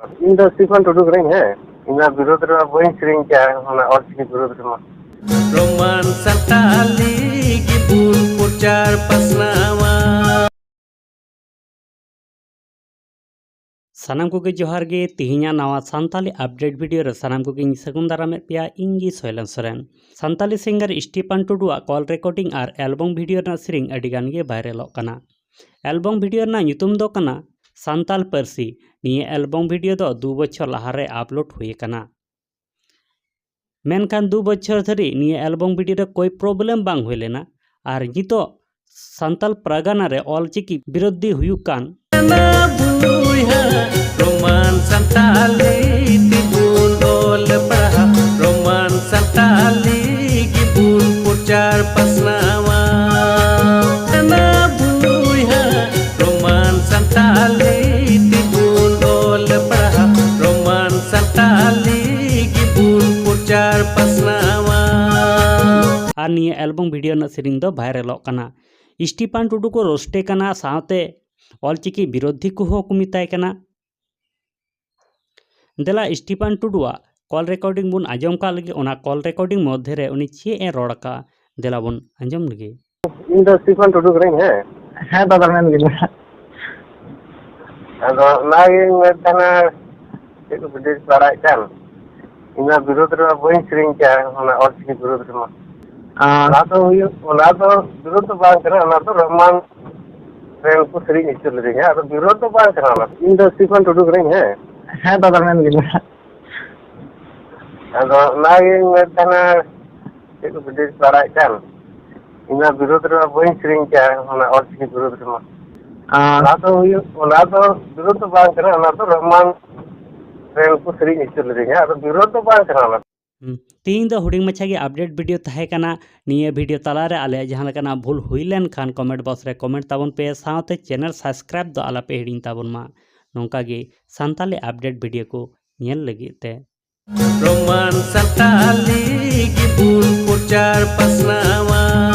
ᱤᱧ ᱫᱚ ᱥᱤᱯᱷᱟᱱ ᱴᱩᱰᱩ ᱠᱟᱹᱱᱟᱹᱧ ᱦᱮᱸ ᱤᱧ ᱵᱤᱨᱳᱫ ᱨᱮ ᱵᱟᱹᱧ ᱥᱮᱨᱮᱧ ᱠᱮᱜᱼᱟ ᱚᱱᱟ ᱚᱞᱪᱤᱠᱤ ᱵᱤᱨᱳᱫ ᱨᱮᱢᱟ Roman Santali gibun pucar pasnawa सानाम को जोहार गे तिहिना नवा सान्ताली अपडेट वीडियो रे सानाम को सगुन दारामेद पेया इंगी सोयलन सोरेन सान्ताली सिंगर स्टीफान टुडुआ कॉल रिकॉर्डिंग और एल्बम वीडियो ना सेरिंग अडिगान गे वायरलोग कना एल्बम वीडियो ना ᱧᱩᱛᱩᱢ दो कना सान्ताल पारसी निये एल्बम वीडियो दो 2 बछर लाहारे अपलोड हुए कना मेनखान 2 बछर धरी निये एल्बम वीडियो रे कोई प्रॉब्लम बांग हुई लेना और नितो सान्ताल परगना रे ऑलचिकी विरोधी हुयुक कान Roman Santali tibun ol praha Roman Santali gibun pucar pasnawa na buya Roman Santali tibun ol praha Roman Santali gibun pucar pasnawa আর নিয়ে অ্যালবাম ভিডিও না সেরিং দো ভাইরালক কানা স্টিফাन टुडू को रोस्टे कना साथे ऑलचिकी विरोधी को हो मिताय कना देला स्टीफान टुडुआ कॉल रिकॉर्डिंग बुन आजम का लगे ओना कॉल रिकॉर्डिंग मध्य रे उनी चे ए रोड का देला बुन आजम लगे ᱤᱧ ᱫᱚ ᱥᱤᱯᱷᱟᱱ ᱴᱩᱰᱩ ᱠᱟᱹᱱᱟᱹᱧ ᱦᱮᱸ ᱫᱟᱫᱟ ᱢᱮᱱ ᱜᱮ ᱟᱫᱚ ᱚᱱᱟᱜᱤᱧ ᱢᱮᱱ ᱛᱟᱦᱮᱱᱟ ᱪᱮᱫ ᱠᱚ ᱵᱤᱰᱤᱭᱳ ᱵᱟᱲᱟᱭᱮᱫ ᱠᱟᱱ ᱤᱧ ᱵᱤᱨᱳᱫ ᱨᱮ ᱵᱟᱹᱧ ᱥᱮᱨᱮᱧ ᱠᱮᱜᱼᱟ ᱚᱱᱟ ᱚᱞᱪᱤᱠᱤ ᱵᱤᱨᱳᱫ ᱨᱮᱢᱟ ᱚᱱᱟ ᱫᱚ ᱵᱤᱨᱳᱫ ᱫᱚ ᱵᱟᱝ ᱠᱟᱱᱟ ᱚᱱᱟ ᱫᱚ ᱨᱚᱦᱢᱟᱱ ᱨᱮᱱ ᱠᱚ ᱥᱮᱨᱮᱧ ᱦᱚᱪᱚ ᱞᱤᱫᱤᱧᱟ ᱟᱫᱚ ᱵᱤᱨᱳᱫ ᱫᱚ ᱵᱟᱝ ᱠᱟᱱᱟ ᱚᱱᱟ ᱤᱧ ᱫᱚ ᱥᱤᱯᱷᱟᱱ ᱴᱩᱰᱩ ᱠᱟᱹᱱᱟᱹᱧ ᱦᱮᱸ ᱫᱟᱫᱟ ᱢᱮᱱ ᱜᱮ ᱟᱫᱚ ᱚᱱᱟᱜᱤᱧ ᱢᱮᱱ ᱛᱟᱦᱮᱱᱟ ᱪᱮᱫ ᱠᱚ ᱵᱤᱰᱤᱭᱳ ᱵᱟᱲᱟᱭᱮᱫ ᱠᱟᱱ ᱤᱧ ᱵᱤᱨᱳᱫ ᱨᱮ ᱵᱟᱹᱧ ᱥᱮᱨᱮᱧ ᱠᱮᱜᱼᱟ ᱚᱱᱟ ᱚᱞᱪᱤᱠᱤ ᱵᱤᱨᱳᱫ ᱨᱮᱢᱟ ᱚᱱᱟ ᱫᱚ ᱵᱤᱨᱳᱫ ᱫᱚ ᱵᱟᱝ ᱠᱟᱱᱟ ᱚᱱᱟ ᱫᱚ ᱨᱚᱦᱢᱟᱱ ᱨᱮᱱ ᱠᱚ ᱥᱮᱨᱮᱧ ᱦᱚᱪᱚ ᱞᱤᱫᱤᱧᱟ ᱟᱫᱚ ᱵᱤᱨᱳᱫ ᱫᱚ ᱵᱟᱝ ᱠᱟᱱᱟ ᱚᱱᱟ तीन दो हुडिंग मच्छा की अपडेट वीडियो तहे कना निये वीडियो तलारे आले जहां लेकना भूल हुई लेन खान कमेंट बॉक्स रे कमेंट ताबन पे साथे चैनल सब्सक्राइब दो आला पे हिडिंग ताबन मा नोंका गे सान्ताली अपडेट वीडियो को नेल लगी ते रोमान सान्ताली की बुन पुचार पसनावा